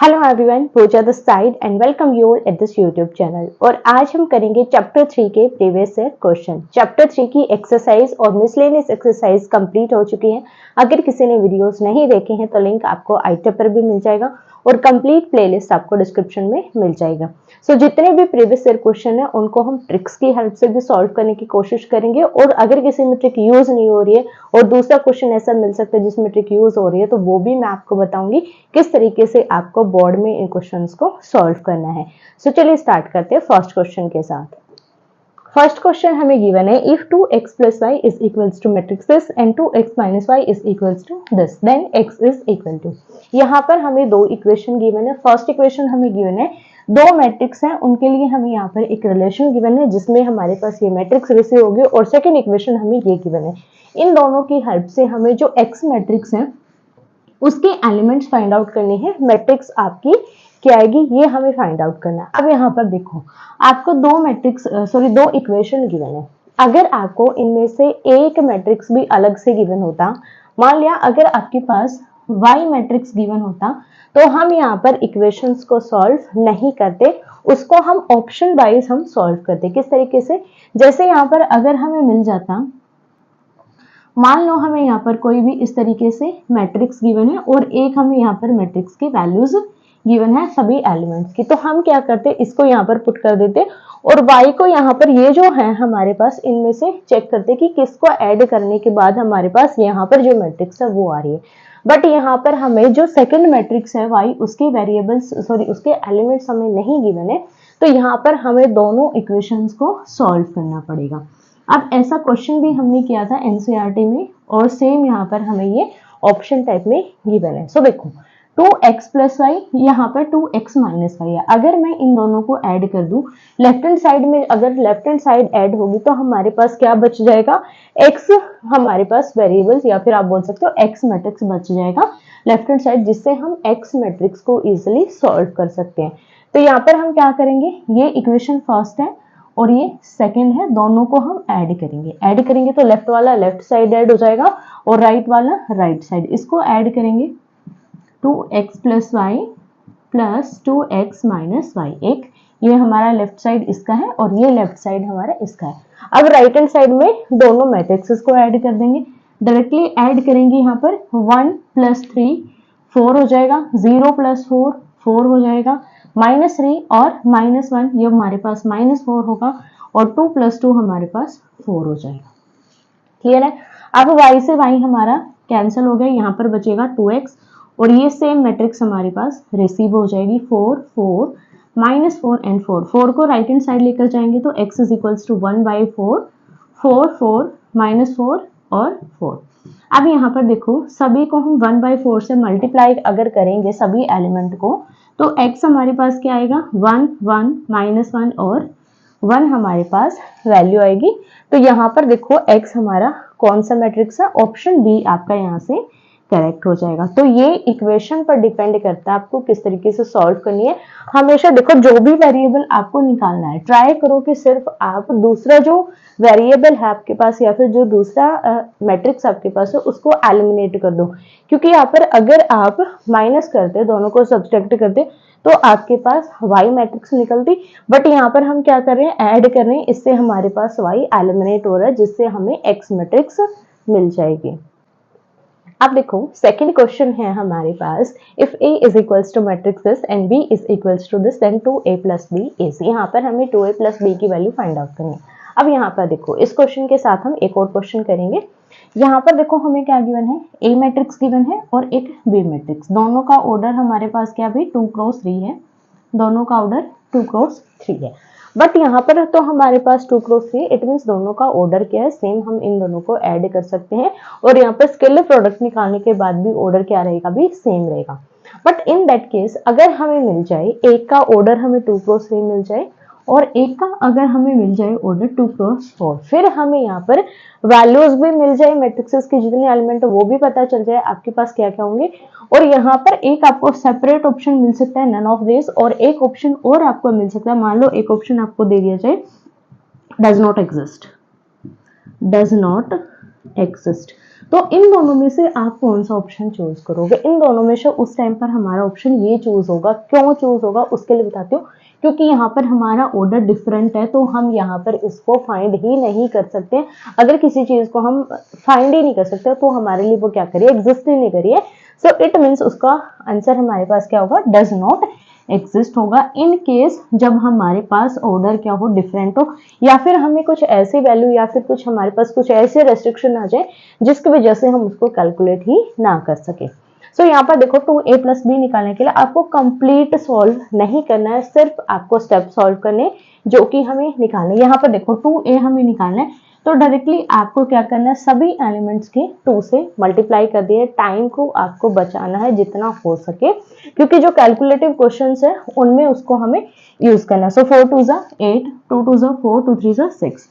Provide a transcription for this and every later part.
Hello everyone, Pooja the side and welcome you all at this YouTube channel. और आज हम करेंगे चैप्टर 3 के प्रीवियस ईयर क्वेश्चन। चैप्टर 3 की एक्सरसाइज और मिसलेनियस एक्सरसाइज कंप्लीट हो चुकी है। अगर किसी ने वीडियोस नहीं देखे हैं तो लिंक आपको आई टैब पर भी मिल जाएगा और कंप्लीट प्लेलिस्ट आपको डिस्क्रिप्शन में मिल जाएगा। सो जितने भी प्रीवियस ईयर क्वेश्चन है उनको हम ट्रिक्स की हेल्प से भी सॉल्व करने की कोशिश करेंगे। और अगर किसी में ट्रिक यूज नहीं हो रही है और दूसरा क्वेश्चन ऐसा मिल सकता है जिसमें ट्रिक यूज हो रही है तो वो भी मैं आपको बताऊंगी किस तरीके से आपको बोर्ड में इन क्वेश्चंस को सॉल्व करना है। सो चलिए स्टार्ट करते हैं फर्स्ट क्वेश्चन के साथ। फर्स्ट क्वेश्चन हमें गिवन है if 2x plus y is equals to matrix this and 2x minus y is equals to this then x is equal to। यहाँ पर हमें दो इक्वेशन गिवन है। फर्स्ट इक्वेशन हमें गिवन है दो मैट्रिक्स हैं, उनके लिए हमें यहाँ पर एक रिलेशन गिवन है जिसमें हमारे पास ये मैट्रिक्स रिसीव होगी और सेकंड इक्वेशन हमें ये गिवन है। इन दोनों की हेल्प से हमें जो x मैट्रिक्स है उसके एलिमेंट्स फाइंड आउट करने हैं। मैट्रिक्स आपकी क्या आएगी ये हमें फाइंड आउट करना है। अब यहाँ पर देखो आपको दो इक्वेशन गिवन है। अगर आपको इनमें से एक मैट्रिक्स भी अलग से गिवन होता, मान लिया अगर आपके पास y मैट्रिक्स गिवन होता तो हम यहाँ पर इक्वेशंस को सॉल्व नहीं करते, उसको हम ऑप्शन वाइज हम सॉल्व करते। किस तरीके से, जैसे यहाँ पर अगर हमें मिल जाता, मान लो हमें यहाँ पर कोई भी इस तरीके से मैट्रिक्स गिवन है और एक हमें यहाँ पर मैट्रिक्स की वैल्यूज गिवन है सभी एलिमेंट्स की, तो हम क्या करते इसको यहाँ पर पुट कर देते और y को यहाँ पर ये जो है हमारे पास इनमें से चेक करते कि किसको ऐड करने के बाद हमारे पास यहाँ पर जो मैट्रिक्स है वो आ रही है। बट यहाँ पर हमें जो सेकंड मैट्रिक्स है y उसके उसके एलिमेंट्स हमें नहीं गिवन है, तो यहाँ पर हमें दोनों इक्वेशंस को सॉल्व करना पड़ेगा। अब ऐसा क्वेश्चन भी हमने किया था एनसीईआरटी में और सेम यहाँ पर हमें ये ऑप्शन टाइप में गिवन है। सो देखो 2x प्लस वाई, यहाँ पर 2x माइनस वाई है। अगर मैं इन दोनों को ऐड कर दूं लेफ्ट हैंड साइड में, अगर लेफ्ट हैंड साइड ऐड होगी तो हमारे पास क्या बच जाएगा, x हमारे पास वेरिएबल्स या फिर आप बोल सकते हो x मैट्रिक्स बच जाएगा लेफ्ट हैंड साइड, जिससे हम x मैट्रिक्स को इजिली सॉल्व कर सकते हैं। तो यहाँ पर हम क्या करेंगे, ये इक्वेशन फर्स्ट है और ये सेकंड है, दोनों को हम ऐड करेंगे तो लेफ्ट वाला लेफ्ट साइड ऐड हो जाएगा और राइट वाला राइट साइड। इसको ऐड करेंगे 2x plus y plus 2x minus y, एक ये हमारा लेफ्ट साइड इसका है और ये लेफ्ट साइड हमारा इसका है। अब राइट हैंड साइड में दोनों मैट्रिक्स को ऐड कर देंगे, डायरेक्टली ऐड करेंगे। यहाँ पर 1 प्लस 3 4 हो जाएगा, 0 प्लस 4 4 हो जाएगा, -3 और -1 ये हमारे पास -4 होगा और 2 प्लस 2 हमारे पास 4 हो जाएगा। क्लियर है। अब y से y हमारा कैंसिल हो गया, यहाँ पर बचेगा 2x और ये सेम मैट्रिक्स हमारे पास रिसीव हो जाएगी 4 4 -4 एंड 4 4 को राइट हैंड साइड लेकर जाएंगे तो x इज इक्वल्स टू 1/4 4 4 -4 और 4। अब यहाँ पर देखो सभी को हम 1/4 से मल्टीप्लाई अगर करेंगे सभी एलिमेंट को तो x हमारे पास क्या आएगा 1 1 -1 और 1 हमारे पास वैल्यू आएगी। तो यहाँ पर देखो x हमारा कौन सा मैट्रिक्स है, ऑप्शन बी आपका यहाँ से करेक्ट हो जाएगा। तो ये इक्वेशन पर डिपेंड करता है आपको किस तरीके से सॉल्व करनी है। हमेशा देखो जो भी वेरिएबल आपको निकालना है ट्राई करो कि सिर्फ आप दूसरा जो वेरिएबल है आपके पास या फिर जो दूसरा मैट्रिक्स आपके पास है उसको एलिमिनेट कर दो, क्योंकि यहाँ पर अगर आप माइनस करते दोनों को सब्सट्रैक्ट करते तो आपके पास y मैट्रिक्स निकलती, बट यहाँ पर हम क्या कर रहे हैं ऐड कर रहे हैं, इससे हमारे पास y एलिमिनेट हो रहा है जिससे हमें x मैट्रिक्स मिल जाएगी। अब देखो सेकंड क्वेश्चन है हमारे पास if a is equals to matrix this and b is equals to this then 2a plus b is, यहाँ पर हमें 2a प्लस b की वैल्यू फाइंड आउट करनी है। अब यहाँ पर देखो इस क्वेश्चन के साथ हम एक और क्वेश्चन करेंगे। यहाँ पर देखो हमें क्या गिवन है, a मैट्रिक्स गिवन है और एक b मैट्रिक्स, दोनों का ऑर्डर हमारे पास क्या भी 2 क्रॉस 3 है, दोनों का ऑर्डर 2 क्रॉस 3 है। बट यहाँ पर तो हमारे पास 2 क्रॉस 3 इट मीन्स दोनों का ऑर्डर क्या है सेम, हम इन दोनों को ऐड कर सकते हैं और यहाँ पर स्केलर प्रोडक्ट निकालने के बाद भी ऑर्डर क्या रहेगा भी सेम रहेगा। बट इन दैट केस अगर हमें मिल जाए एक का ऑर्डर हमें 2 क्रॉस 3 मिल जाए और एक का अगर हमें मिल जाए ऑर्डर 2 क्रॉस 4, फिर हमें यहाँ पर वैल्यूज भी मिल जाए मैट्रिक्सेस के जितने एलिमेंट वो भी पता चल जाए आपके पास क्या क्या होंगे, और यहाँ पर एक आपको सेपरेट ऑप्शन मिल सकता है नन ऑफ दिस और एक ऑप्शन और आपको मिल सकता है, मान लो एक ऑप्शन आपको दे दिया जाए डज नॉट एग्जिस्ट तो इन दोनों में से आप कौन सा ऑप्शन चूज करोगे? इन दोनों में से उस टाइम पर हमारा ऑप्शन ये चूज होगा। क्यों चूज होगा उसके लिए बताती हूँ, क्योंकि यहाँ पर हमारा ऑर्डर डिफरेंट है, तो हम यहाँ पर इसको फाइंड ही नहीं कर सकते। अगर किसी चीज को हम फाइंड ही नहीं कर सकते तो हमारे लिए वो क्या करिए, एग्जिस्ट ही नहीं करिए। सो इट मीन्स उसका आंसर हमारे पास क्या होगा, डज नॉट एग्जिस्ट होगा। इन केस जब हमारे पास ऑर्डर क्या हो, डिफरेंट हो, या फिर हमें कुछ ऐसी वैल्यू या फिर कुछ हमारे पास कुछ ऐसे रेस्ट्रिक्शन आ जाए जिसकी वजह से हम उसको कैलकुलेट ही ना कर सके। सो यहाँ पर देखो 2a + b निकालने के लिए आपको कंप्लीट सॉल्व नहीं करना है, सिर्फ आपको स्टेप सॉल्व करने जो कि हमें निकालने। यहाँ पर देखो 2a हमें निकालना है, तो डायरेक्टली आपको क्या करना है, सभी एलिमेंट्स के 2 से मल्टीप्लाई कर दिए। टाइम को आपको बचाना है जितना हो सके, क्योंकि जो कैलकुलेटिव क्वेश्चंस है उनमें उसको हमें यूज करना है। सो 4 2 ज़ा 8, 2 2 ज़ा 4, 2 3 ज़ा 6,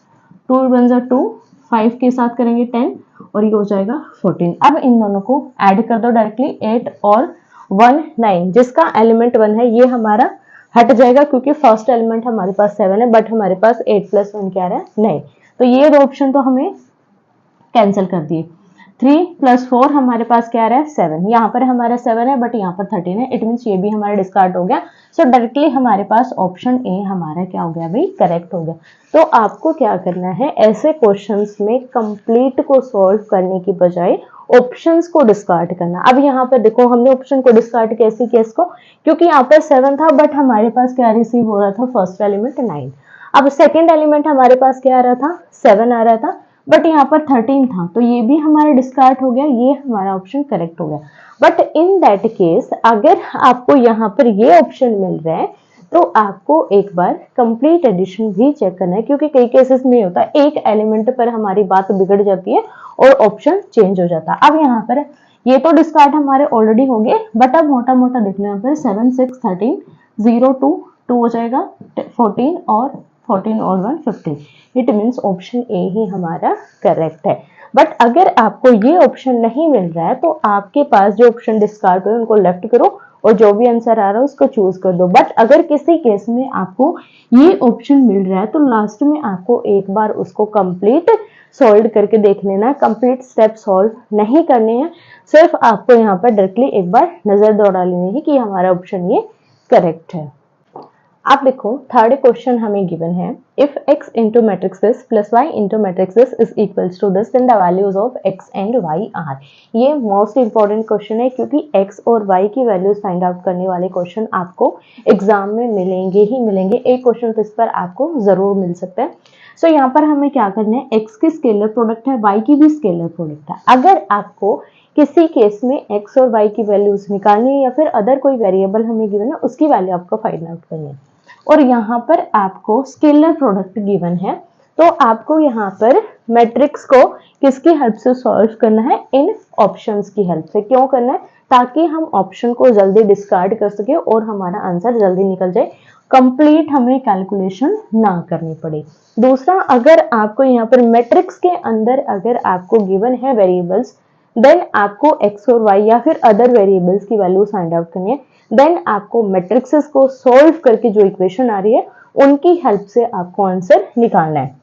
2 1 ज़ा 2, 5 के साथ करेंगे 10 और ये हो जाएगा 14। अब इन दोनों को ऐड कर दो डायरेक्टली, 8 और 1 9, जिसका एलिमेंट 1 है ये हमारा हट जाएगा क्योंकि फर्स्ट एलिमेंट हमारे पास 7 है, बट हमारे पास 8 + 1 क्या है, 9। तो ये दो ऑप्शन तो हमें कैंसिल कर दिए। 3 + 4 हमारे पास क्या रहा है, 7। यहाँ पर हमारा 7 है बट यहाँ पर 13 है, इट मीन्स ये भी हमारा डिस्कार्ड हो गया। सो डायरेक्टली हमारे पास ऑप्शन ए हमारा क्या हो गया भाई, करेक्ट हो गया। तो आपको क्या करना है, ऐसे क्वेश्चंस में कंप्लीट को सॉल्व करने की बजाय ऑप्शंस को डिस्कार्ड करना। अब यहाँ पर देखो हमने ऑप्शन को डिस्कार्ड कैसे किया इसको, क्योंकि यहाँ पर 7 था बट हमारे पास क्या रिसीव हो रहा था, फर्स्ट एलिमेंट 9। अब सेकेंड एलिमेंट हमारे पास क्या आ रहा था, 7 आ रहा था, बट यहाँ पर 13 था, तो ये भी हमारा डिस्कार्ड हो गया, ये हमारा ऑप्शन करेक्ट हो गया। बट इन दैट केस अगर आपको यहाँ पर ये ऑप्शन मिल रहा है तो आपको एक बार कंप्लीट एडिशन भी चेक करना है, क्योंकि कई केसेस में होता है एक एलिमेंट पर हमारी बात बिगड़ जाती है और ऑप्शन चेंज हो जाता है। अब यहाँ पर ये तो डिस्कार्ड हमारे ऑलरेडी हो गए, बट अब मोटा मोटा देख लो, यहाँ पर 7 6 13 0 2 2 हो जाएगा 14 और 14 और 1 15। इट मीन्स ऑप्शन ए ही हमारा करेक्ट है। बट अगर आपको ये ऑप्शन नहीं मिल रहा है तो आपके पास जो ऑप्शन डिस्कार्ड हुए उनको लेफ्ट करो और जो भी आंसर आ रहा है उसको चूज कर दो। बट अगर किसी केस में आपको ये ऑप्शन मिल रहा है तो लास्ट में आपको एक बार उसको कंप्लीट सॉल्व करके देख लेना, कंप्लीट स्टेप सॉल्व नहीं करने हैं, सिर्फ आपको यहाँ पर डायरेक्टली एक बार नजर दौड़ा लेनी है कि हमारा ऑप्शन ये करेक्ट है। आप देखो थर्ड क्वेश्चन हमें गिवन है, if x into matrix this plus y into matrix this is equals to this then the values of x and y are। ये मोस्ट इंपॉर्टेंट क्वेश्चन है क्योंकि x और y की वैल्यूज फाइंड आउट करने वाले question आपको exam में मिलेंगे ही मिलेंगे। एक क्वेश्चन तो इस पर आपको जरूर मिल सकता है। सो यहाँ पर हमें क्या करना है, x की स्केलर प्रोडक्ट है, y की भी स्केलर प्रोडक्ट है। अगर आपको किसी केस में x और y की वैल्यूज निकालनी है या फिर अदर कोई वेरिएबल हमें गिवन है उसकी वैल्यू आपको फाइंड आउट करनी है और यहाँ पर आपको स्केलर प्रोडक्ट गिवन है, तो आपको यहाँ पर मैट्रिक्स को किसकी हेल्प से सॉल्व करना है, इन ऑप्शंस की हेल्प से। क्यों करना है, ताकि हम ऑप्शन को जल्दी डिस्कार्ड कर सके और हमारा आंसर जल्दी निकल जाए, कंप्लीट हमें कैलकुलेशन ना करनी पड़े। दूसरा, अगर आपको यहाँ पर मैट्रिक्स के अंदर अगर आपको गिवन है वेरिएबल्स, देन आपको एक्स और वाई या फिर अदर वेरिएबल्स की वैल्यू फाइंड आउट करनी है। देन आपको मैट्रिक्सेस को सॉल्व करके जो इक्वेशन आ रही है उनकी हेल्प से आपको आंसर निकालना है।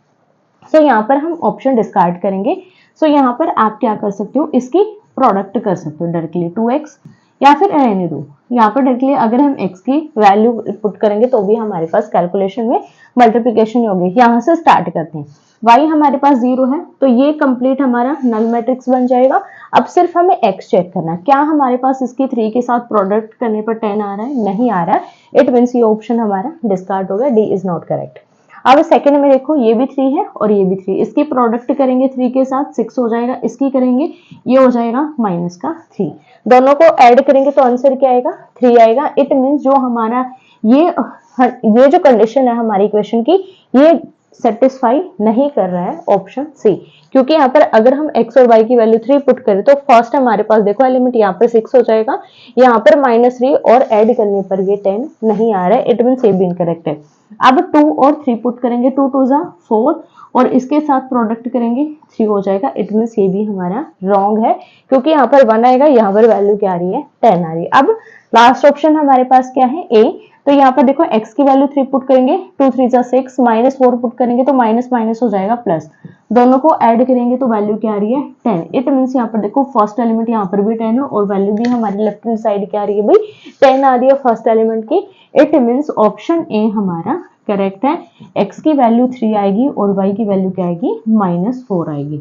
सो यहाँ पर हम ऑप्शन डिस्कार्ड करेंगे। सो यहाँ पर आप क्या कर सकते हो, इसकी प्रोडक्ट कर सकते हो डायरेक्टली 2x, या फिर रहने दो, यहाँ पर डायरेक्टली अगर हम x की वैल्यू पुट करेंगे तो भी हमारे पास कैलकुलेशन में मल्टीप्लिकेशन होगी। यहाँ से स्टार्ट करते हैं, y हमारे पास 0 है तो ये कंप्लीट हमारा नल मैट्रिक्स बन जाएगा। अब सिर्फ हमें x चेक करना है, क्या हमारे पास इसकी 3 के साथ प्रोडक्ट करने पर 10 आ रहा है, नहीं आ रहा है, इट मीन्स ये ऑप्शन हमारा डिस्कार्ड हो गया, डी इज नॉट करेक्ट। अब सेकंड में देखो ये भी 3 है और ये भी 3, इसकी प्रोडक्ट करेंगे 3 के साथ 6 हो जाएगा, इसकी करेंगे ये हो जाएगा -3, दोनों को ऐड करेंगे तो आंसर क्या आएगा, 3 आएगा। इट मीन्स जो हमारा ये जो कंडीशन है हमारी इक्वेशन की, ये सेटिस्फाई नहीं कर रहा है ऑप्शन सी, क्योंकि यहाँ पर अगर हम x और y की वैल्यू 3 पुट करें तो फर्स्ट हमारे पास देखो एलिमेंट यहाँ पर 6 हो जाएगा, यहाँ पर -3 और ऐड करने पर ये 10 नहीं आ रहा है, इट मीन्स ये भी इनकरेक्ट है। अब 2 और 3 पुट करेंगे, 2 2 जा 4 और इसके साथ प्रोडक्ट करेंगे 3 हो जाएगा, इट मीन्स ये भी हमारा रॉन्ग है, क्योंकि यहाँ पर 1 आएगा, यहाँ पर वैल्यू क्या आ रही है, 10 आ रही है। अब लास्ट ऑप्शन हमारे पास क्या है, ए। तो यहाँ पर देखो x की वैल्यू 3 पुट करेंगे, 2 3 जा 6, -4 पुट करेंगे तो माइनस माइनस हो जाएगा प्लस, दोनों को ऐड करेंगे तो वैल्यू क्या आ रही है 10। इट मीन्स यहाँ पर देखो फर्स्ट एलिमेंट यहाँ पर भी 10 है और वैल्यू भी हमारी लेफ्ट हैंड साइड क्या आ रही है भाई 10 आ रही है फर्स्ट एलिमेंट की। इट मीन्स ऑप्शन ए हमारा करेक्ट है। x की वैल्यू 3 आएगी और y की वैल्यू क्या आएगी -4 आएगी।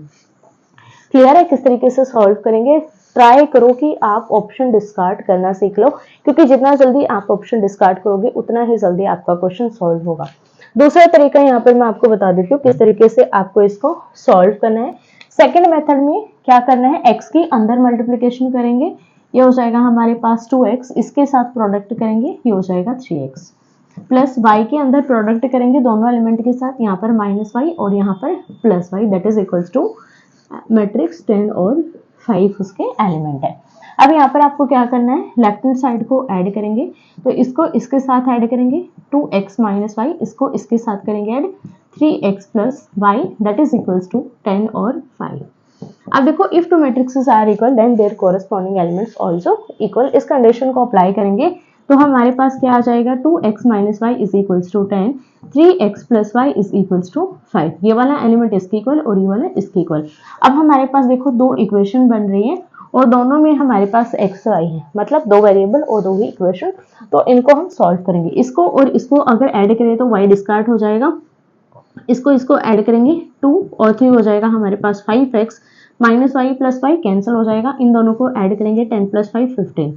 क्लियर है किस तरीके से सॉल्व करेंगे। ट्राई करो कि आप ऑप्शन डिस्कार्ड करना सीख लो, क्योंकि जितना जल्दी आप ऑप्शन डिस्कार्ड करोगे उतना ही जल्दी आपका क्वेश्चन सॉल्व होगा। दूसरा तरीका यहाँ पर मैं आपको बता देती हूँ किस तरीके से आपको इसको सॉल्व करना है। सेकंड मेथड में क्या करना है, x की अंदर मल्टीप्लिकेशन करेंगे, ये हो जाएगा हमारे पास 2x, इसके साथ प्रोडक्ट करेंगे ये हो जाएगा 3x, प्लस y के अंदर प्रोडक्ट करेंगे दोनों एलिमेंट के साथ, यहाँ पर -y और यहाँ पर +y, that is equals to matrix 10 और 5 उसके एलिमेंट है। अब यहाँ पर आपको क्या करना है, लेफ्ट हैंड साइड को ऐड करेंगे, तो इसको इसके साथ ऐड करेंगे 2x - y, इसको इसके साथ करेंगे add 3x + y, that is equals to 10 और 5। अब देखो if two matrices are equal then their corresponding elements also equal, इस कंडीशन को अप्लाई करेंगे तो हमारे पास क्या आ जाएगा 2x - y is equals to 10, 3x + y is equals to 5। ये वाला एलिमेंट इसके इक्वल और ये वाला इसके इक्वल। अब हमारे पास देखो दो इक्वेशन बन रही है और दोनों में हमारे पास x y है, मतलब दो वेरिएबल और दो ही इक्वेशन, तो इनको हम सॉल्व करेंगे। इसको और इसको अगर ऐड करें तो y डिस्कार्ड हो जाएगा, इसको ऐड करेंगे 2 और 3 हो जाएगा हमारे पास 5x, -y + y कैंसिल हो जाएगा, इन दोनों को ऐड करेंगे 10 + 5 15,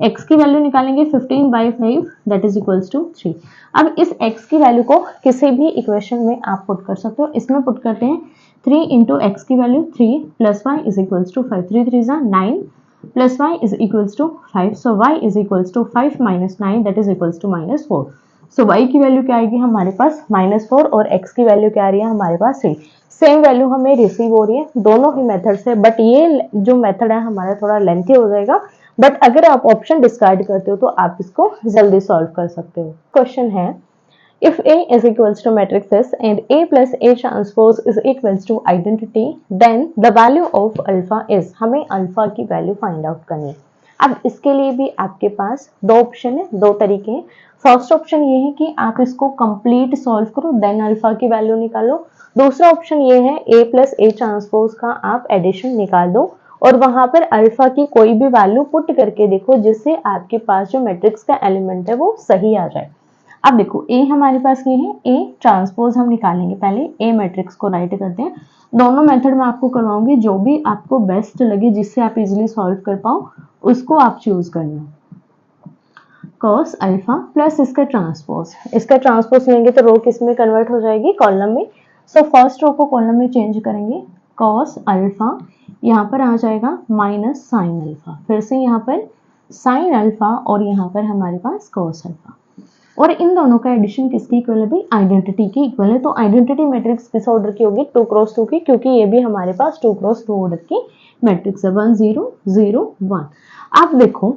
x की वैल्यू निकालेंगे 15/5 दैट इज इक्वल्स टू 3। अब इस x की वैल्यू को किसी भी इक्वेशन में आप पुट कर सकते हो, इसमें पुट करते हैं 3 × x की value 3 + y is equals to 5, 3 3 जा 9 + y is equals to 5, so y is equals to 5 - 9 that is equals to -4। So y की वैल्यू क्या आएगी हमारे पास -4 और x की वैल्यू क्या आ रही है हमारे पास 3। सेम वैल्यू हमें रिसीव हो रही है दोनों ही मेथड से, बट ये जो मेथड है हमारा थोड़ा लेंथी हो जाएगा, बट अगर आप ऑप्शन डिस्कार्ड करते हो तो आप इसको जल्दी सॉल्व कर सकते हो। क्वेश्चन है, if A is equals to matrix S and A plus A transpose is equals to identity, then the value of alpha is, हमें अल्फा की वैल्यू फाइंड आउट करनी है। अब इसके लिए भी आपके पास दो ऑप्शन है, दो तरीके हैं। फर्स्ट ऑप्शन ये है कि आप इसको कंप्लीट सॉल्व करो देन अल्फा की वैल्यू निकालो। दूसरा ऑप्शन ये है A प्लस A ट्रांसपोज का आप एडिशन निकाल दो और वहां पर अल्फा की कोई भी वैल्यू पुट करके देखो जिससे आपके पास जो मैट्रिक्स का एलिमेंट है वो सही आ जाए। अब देखो A हमारे पास ये है, A ट्रांसपोज हम निकालेंगे, पहले A मैट्रिक्स को राइट करते हैं। दोनों मेथड में आपको करवाऊंगी, जो भी आपको बेस्ट लगे जिससे आप इजीली सॉल्व कर पाओ उसको आप चूज करना। cos अल्फा प्लस इसका ट्रांसपोज लेंगे तो रो किस में कन्वर्ट हो जाएगी, कॉलम में। सो फर्स्ट रो को कॉलम में चेंज करेंगे, cos अल्फा यहाँ पर आ जाएगा माइनस साइन अल्फा, फिर से यहाँ पर साइन अल्फा और यहाँ पर हमारे पास cos अल्फा, और इन दोनों का एडिशन किसकी इक्वल है भाई, आइडेंटिटी की इक्वल है। तो आइडेंटिटी मैट्रिक्स किस ऑर्डर की होगी, 2 क्रॉस 2 की, क्योंकि ये भी हमारे पास 2 क्रॉस 2 ऑर्डर की मैट्रिक्स है, 1 0 0 1। अब देखो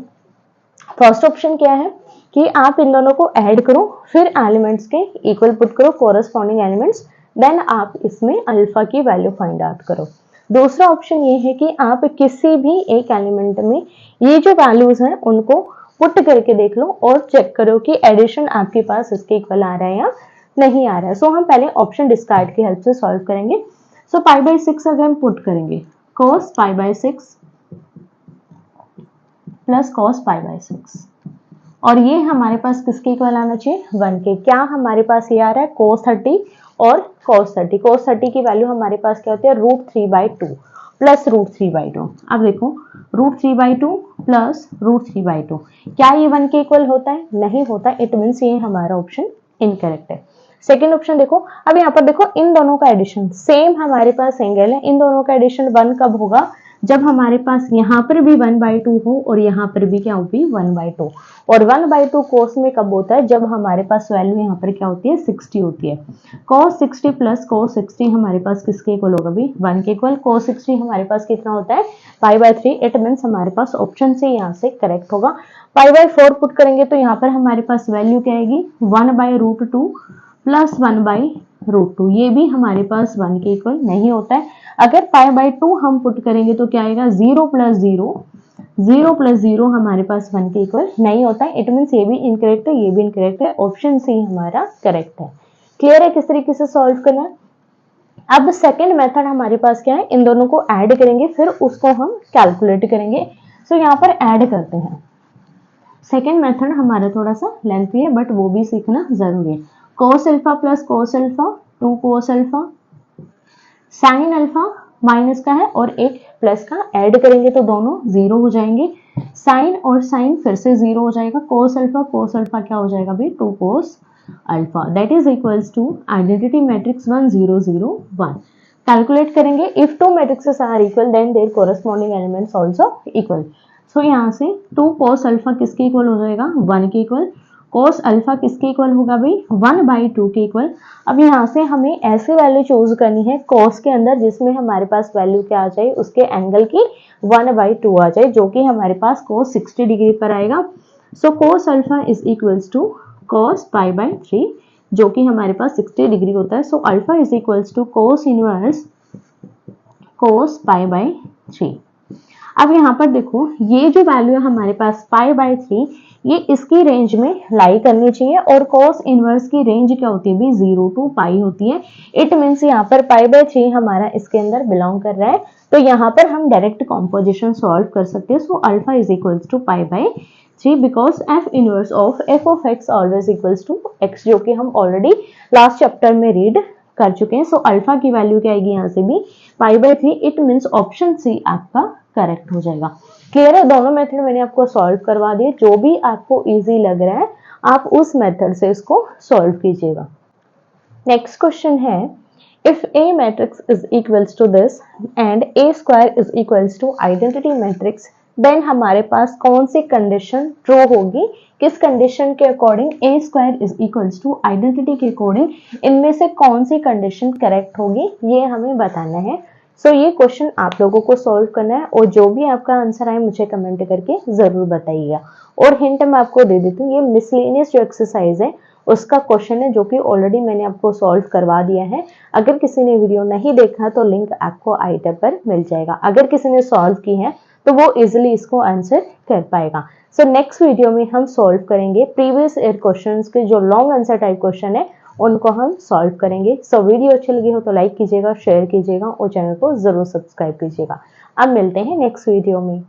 फर्स्ट ऑप्शन क्या है कि आप इन दोनों को ऐड करो, फिर एलिमेंट्स के इक्वल पुट करो कोरस्पॉन्डिंग एलिमेंट्स, देन आप इसमें अल्फा की वैल्यू फाइंड आउट करो। दूसरा ऑप्शन ये है कि आप किसी भी एक एलिमेंट में ये जो वैल्यूज हैं उनको पुट करके देख लो और चेक करो कि एडिशन आपके पास इसके इक्वल आ रहा है या नहीं आ रहा है। सो हम पहले ऑप्शन डिस्कार्ड की हेल्प से सॉल्व करेंगे। सो π/6 अगर हम पुट करेंगे cos π/6 प्लस cos π/6, और ये हमारे पास किसके इक्वल आना चाहिए, 1 के। क्या हमारे पास ये आ रहा है cos 30 और cos 30। cos 30 की वैल्यू हमारे पास क्या होती है, √3/2 प्लस √3/2। अब देखो √3/2 प्लस √3/2, क्या ये 1 के इक्वल होता है, नहीं होता। इट मीन्स ये हमारा ऑप्शन इनकरेक्ट है। सेकेंड ऑप्शन देखो, अब यहाँ पर देखो इन दोनों का एडिशन सेम हमारे पास एंगल है, इन दोनों का एडिशन 1 कब होगा, जब हमारे पास यहाँ पर भी 1/2 हो और यहाँ पर भी क्या होगी 1/2, और 1/2 cos में कब होता है, जब हमारे पास वैल्यू यहाँ पर क्या होती है 60 होती है। cos 60 प्लस cos 60 हमारे पास किसके इक्वल होगा भी, 1 के इक्वल। cos 60 हमारे पास कितना होता है π/3। इट मीन्स हमारे पास ऑप्शन से यहाँ से करेक्ट होगा। π/4 पुट करेंगे तो यहाँ पर हमारे पास वैल्यू क्या आएगी 1/√2 प्लस 1/√2, ये भी हमारे पास 1 के इक्वल नहीं होता है। अगर π/2 हम पुट करेंगे तो क्या आएगा 0 + 0 0 प्लस 0 हमारे पास 1 के इक्वल नहीं होता है, इट मीन्स ये भी इनकरेक्ट है, ये भी इनकरेक्ट है, ऑप्शन सी हमारा करेक्ट है। क्लियर है किस तरीके से सॉल्व करना है। अब सेकंड मेथड हमारे पास क्या है, इन दोनों को ऐड करेंगे फिर उसको हम कैलकुलेट करेंगे। सो यहाँ पर ऐड करते हैं। सेकेंड मेथड हमारा थोड़ा सा लेंथी है बट वो भी सीखना जरूरी है। Cos alpha plus cos alpha 2 cos alpha, sine alpha minus का है और एक प्लस का, ऐड करेंगे तो दोनों जीरो हो जाएंगे। साइन और साइन फिर से जीरो हो जाएगा। कोस अल्फा क्या हो जाएगा भाई 2 cos alpha, that is equals to identity matrix 1 0 0 1। Calculate करेंगे, if two matrices are equal then their corresponding elements also equal. So यहाँ से 2 कोस अल्फा किसके इक्वल हो जाएगा 1 के इक्वल। कोस अल्फा किसके इक्वल होगा भाई 1/2 के इक्वल। अब यहाँ से हमें ऐसी वैल्यू चूज करनी है कोस के अंदर जिसमें हमारे पास वैल्यू क्या आ जाए, उसके एंगल की 1/2 आ जाए, जो कि हमारे पास कोस 60 डिग्री पर आएगा। So cos alpha is equals to cos π/3, जो कि हमारे पास 60 डिग्री होता है। So alpha is equals to cos inverse cos π/3। अब यहाँ पर देखो ये जो वैल्यू है हमारे पास π/3, ये इसकी रेंज में लाई करनी चाहिए और cos इनवर्स की रेंज क्या होती है भी 0 to π होती है। इट मीन्स यहाँ पर π/3 हमारा इसके अंदर बिलोंग कर रहा है, तो यहाँ पर हम डायरेक्ट कॉम्पोजिशन सॉल्व कर सकते हैं। So alpha is equals to π/3 because f inverse of f of x always equals to x, जो कि हम ऑलरेडी लास्ट चैप्टर में रीड कर चुके हैं। सो अल्फा की वैल्यू क्या आएगी यहाँ से भी π/3, इट मीन्स ऑप्शन सी आपका करेक्ट हो जाएगा। क्लियर है, दोनों मेथड मैंने आपको सॉल्व करवा दिए, जो भी आपको इजी लग रहा है आप उस मेथड से इसको सॉल्व कीजिएगा। नेक्स्ट क्वेश्चन है, if A matrix is equals to this and A square is equals to identity matrix, then हमारे पास कौन सी कंडीशन ट्रू होगी, किस कंडीशन के according A square is equals to identity के अकॉर्डिंग इनमें से कौन सी कंडीशन करेक्ट होगी, ये हमें बताना है। सो ये क्वेश्चन आप लोगों को सॉल्व करना है और जो भी आपका आंसर आए मुझे कमेंट करके जरूर बताइएगा। और हिंट मैं आपको दे देती हूँ, ये मिसलेनियस जो एक्सरसाइज है उसका क्वेश्चन है, जो कि ऑलरेडी मैंने आपको सॉल्व करवा दिया है। अगर किसी ने वीडियो नहीं देखा तो लिंक आपको आई टैब पर मिल जाएगा। अगर किसी ने सॉल्व की है तो वो इजिली इसको आंसर कर पाएगा। सो नेक्स्ट वीडियो में हम सॉल्व करेंगे प्रीवियस ईयर क्वेश्चंस के जो लॉन्ग आंसर टाइप क्वेश्चन है उनको हम सॉल्व करेंगे। सो वीडियो अच्छी लगी हो तो लाइक कीजिएगा, शेयर कीजिएगा और चैनल को जरूर सब्सक्राइब कीजिएगा। अब मिलते हैं नेक्स्ट वीडियो में।